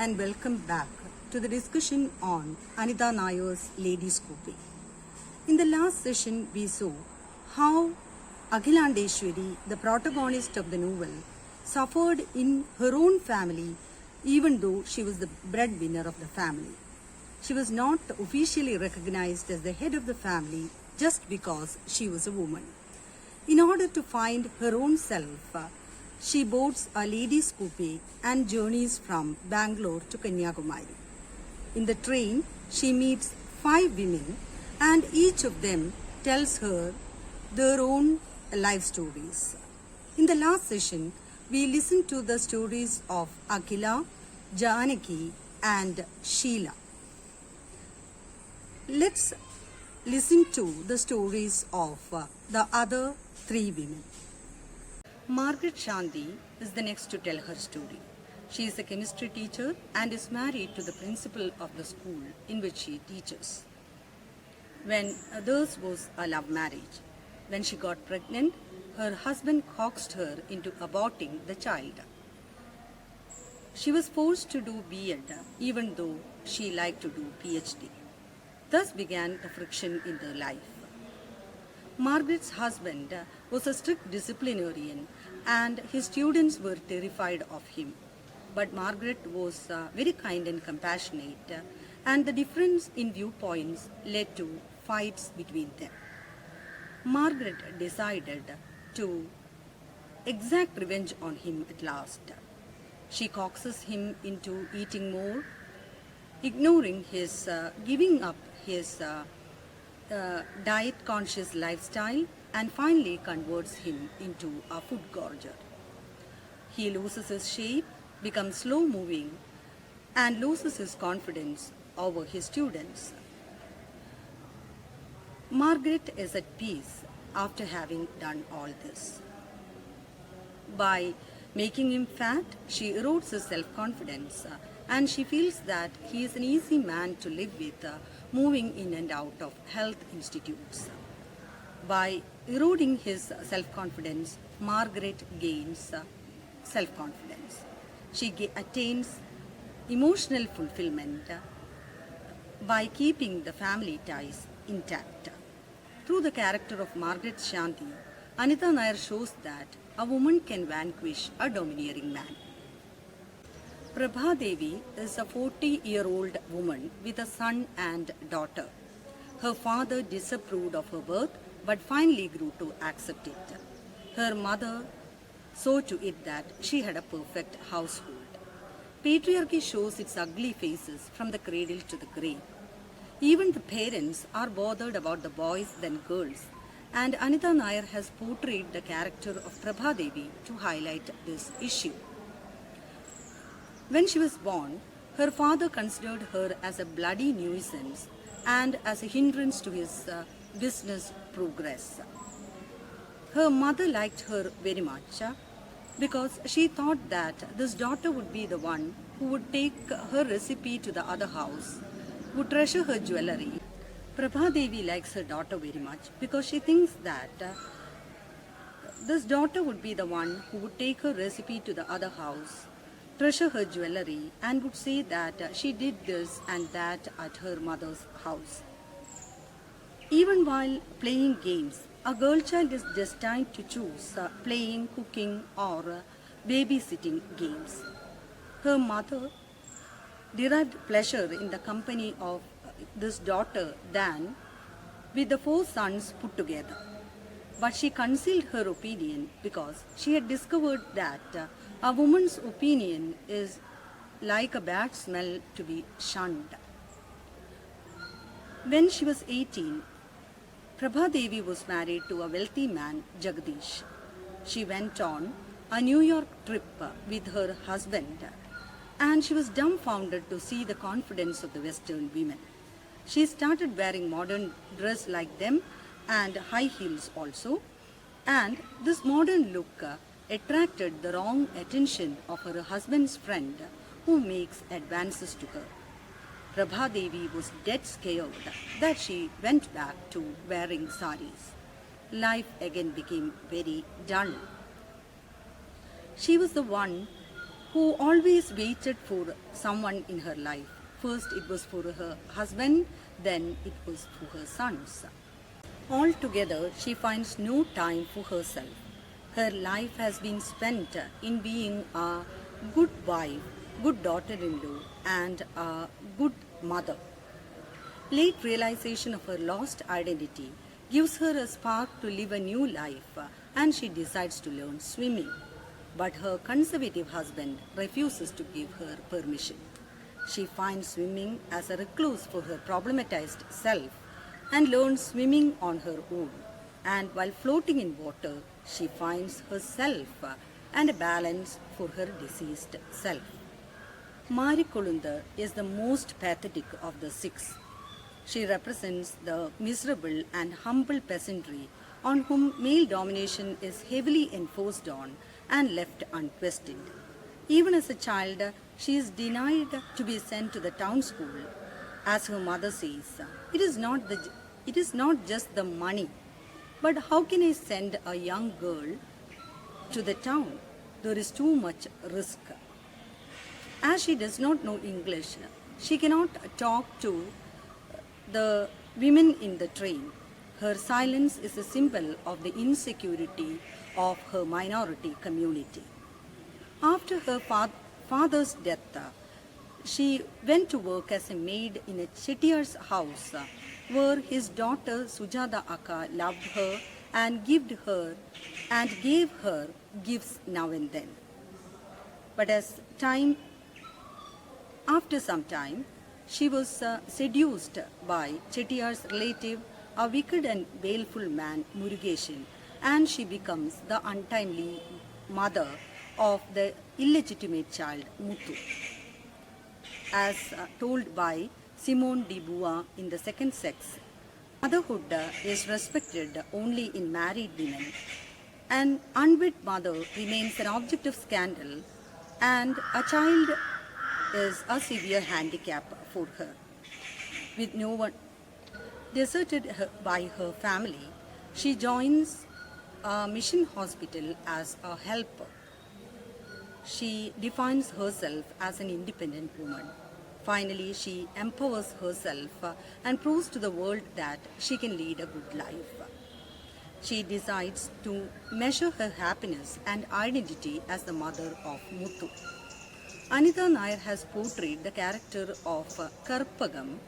and welcome back to the discussion on Anita Nayar's Ladies Coupe. In the last session, we saw how Akhilandeshwari, the protagonist of the novel, suffered in her own family even though she was the breadwinner of the family. She was not officially recognized as the head of the family just because she was a woman. In order to find her own self, she boards a ladies' coupe and journeys from Bangalore to Kanyakumari. In the train, she meets 5 women and each of them tells her their own life stories. In the last session, we listened to the stories of Akhila, Janaki and Sheila. Let's listen to the stories of the other 3 women. Margaret Shanti is the next to tell her story. She is a chemistry teacher and is married to the principal of the school in which she teaches. When theirs was a love marriage, when she got pregnant, her husband coaxed her into aborting the child. She was forced to do B.Ed even though she liked to do PhD. Thus began the friction in their life. Margaret's husband was a strict disciplinarian and his students were terrified of him. But Margaret was very kind and compassionate, and the difference in viewpoints led to fights between them. Margaret decided to exact revenge on him at last. She coaxes him into eating more, ignoring his, giving up his diet-conscious lifestyle, and finally converts him into a food gorger. He loses his shape, becomes slow-moving, and loses his confidence over his students. Margaret is at peace after having done all this. By making him fat, she erodes his self-confidence, and she feels that he is an easy man to live with, moving in and out of health institutes. By eroding his self-confidence, Margaret gains self-confidence. She attains emotional fulfillment by keeping the family ties intact. Through the character of Margaret Shanti, Anita Nayar shows that a woman can vanquish a domineering man. Prabha Devi is a 40-year-old woman with a son and daughter. Her father disapproved of her birth but finally grew to accept it. Her mother saw to it that she had a perfect household. Patriarchy shows its ugly faces from the cradle to the grave. Even the parents are bothered about the boys than girls, and Anita Nayar has portrayed the character of Prabha Devi to highlight this issue. When she was born, her father considered her as a bloody nuisance and as a hindrance to his business progress. Her mother liked her very much because she thought that this daughter would be the one who would take her recipe to the other house, would treasure her jewelry. Prabha Devi likes her daughter very much because she thinks that this daughter would be the one who would take her recipe to the other house, treasure her jewelry, and would say that she did this and that at her mother's house. Even while playing games, a girl child is destined to choose playing, cooking, or babysitting games. Her mother derived pleasure in the company of this daughter than with the 4 sons put together. But she concealed her opinion because she had discovered that a woman's opinion is like a bad smell to be shunned. When she was 18, Prabha Devi was married to a wealthy man, Jagdish. She went on a New York trip with her husband, and she was dumbfounded to see the confidence of the Western women. She started wearing modern dress like them and high heels also, and this modern look attracted the wrong attention of her husband's friend who makes advances to her. Prabha Devi was dead scared that she went back to wearing saris. Life again became very dull. She was the one who always waited for someone in her life. First it was for her husband, then it was for her sons. Altogether, she finds no time for herself. Her life has been spent in being a good wife, good daughter-in-law, and a good mother. Late realization of her lost identity gives her a spark to live a new life, and she decides to learn swimming. But her conservative husband refuses to give her permission. She finds swimming as a recluse for her problematized self and learns swimming on her own. And while floating in water, she finds herself and a balance for her deceased self. Mari Kolunda is the most pathetic of the six. She represents the miserable and humble peasantry on whom male domination is heavily enforced on and left unquestioned. Even as a child, she is denied to be sent to the town school. As her mother says, it is not just the money, but how can I send a young girl to the town? There is too much risk. As she does not know English, she cannot talk to the women in the train. Her silence is a symbol of the insecurity of her minority community. After her father's death, she went to work as a maid in a chettiar's house where his daughter Sujata Akka loved her and gave her gifts now and then. But after some time, she was seduced by Chettiar's relative, a wicked and baleful man, Murugeshan, and she becomes the untimely mother of the illegitimate child, Muthu. As told by Simone de Beauvoir in The Second Sex, motherhood is respected only in married women. An unwed mother remains an object of scandal, and a child is a severe handicap for her. With no one deserted by her family, she joins a mission hospital as a helper. She defines herself as an independent woman. Finally, she empowers herself and proves to the world that she can lead a good life. She decides to measure her happiness and identity as the mother of Muthu. Anita Nair has portrayed the character of Karpagam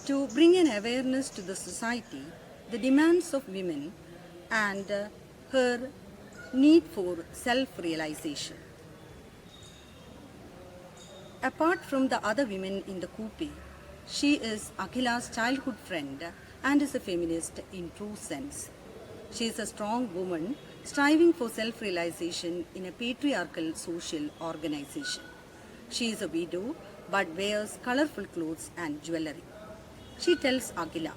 to bring an awareness to the society, the demands of women, and her need for self-realization. Apart from the other women in the coupe, she is Akhila's childhood friend and is a feminist in true sense. She is a strong woman striving for self-realization in a patriarchal social organization. She is a widow but wears colorful clothes and jewelry. She tells Akhila,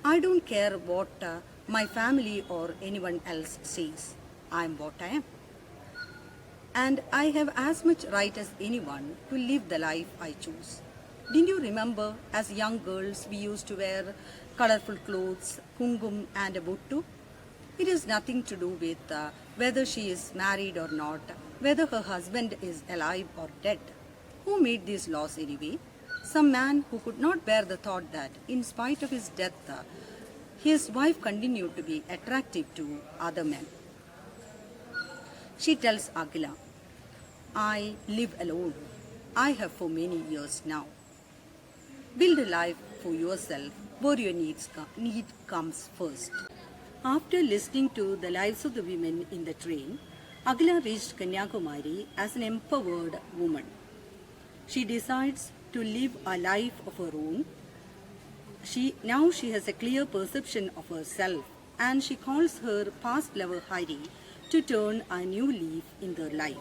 I don't care what my family or anyone else says. I am what I am. And I have as much right as anyone to live the life I choose. Didn't you remember as young girls we used to wear colorful clothes, kungum and a buttu? It has nothing to do with whether she is married or not, whether her husband is alive or dead. Who made these laws anyway? Some man who could not bear the thought that in spite of his death, his wife continued to be attractive to other men. She tells Akhila, I live alone. I have for many years now. Build a life for yourself where your need comes first. After listening to the lives of the women in the train, Akhila reached Kanyakumari as an empowered woman. She decides to live a life of her own. Now she has a clear perception of herself, and she calls her past lover Hari to turn a new leaf in their life.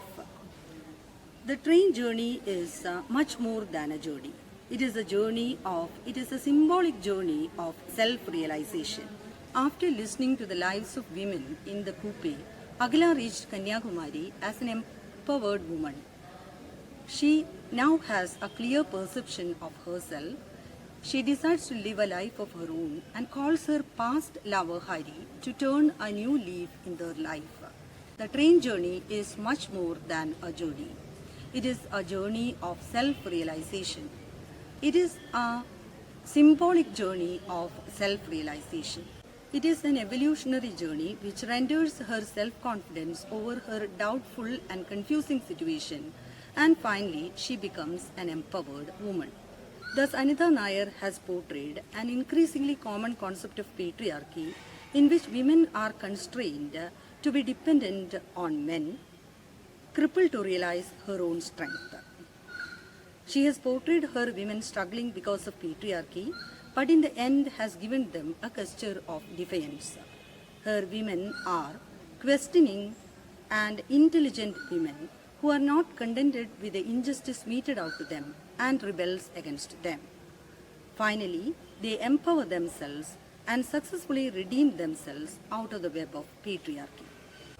The train journey is much more than a journey. It is a symbolic journey of self-realization. After listening to the lives of women in the coupe, Akhila reached Kanyakumari as an empowered woman. She now has a clear perception of herself. She decides to live a life of her own and calls her past lover Hari to turn a new leaf in their life. The train journey is much more than a journey. It is a journey of self-realization. It is a symbolic journey of self-realization. It is an evolutionary journey which renders her self-confidence over her doubtful and confusing situation, and finally she becomes an empowered woman. Thus, Anita Nair has portrayed an increasingly common concept of patriarchy in which women are constrained to be dependent on men, crippled to realize her own strength. She has portrayed her women struggling because of patriarchy, but in the end has given them a gesture of defiance. Her women are questioning and intelligent women who are not contented with the injustice meted out to them and rebels against them. Finally, they empower themselves and successfully redeem themselves out of the web of patriarchy.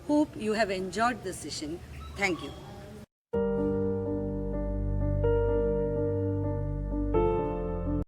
Hope you have enjoyed this session. Thank you.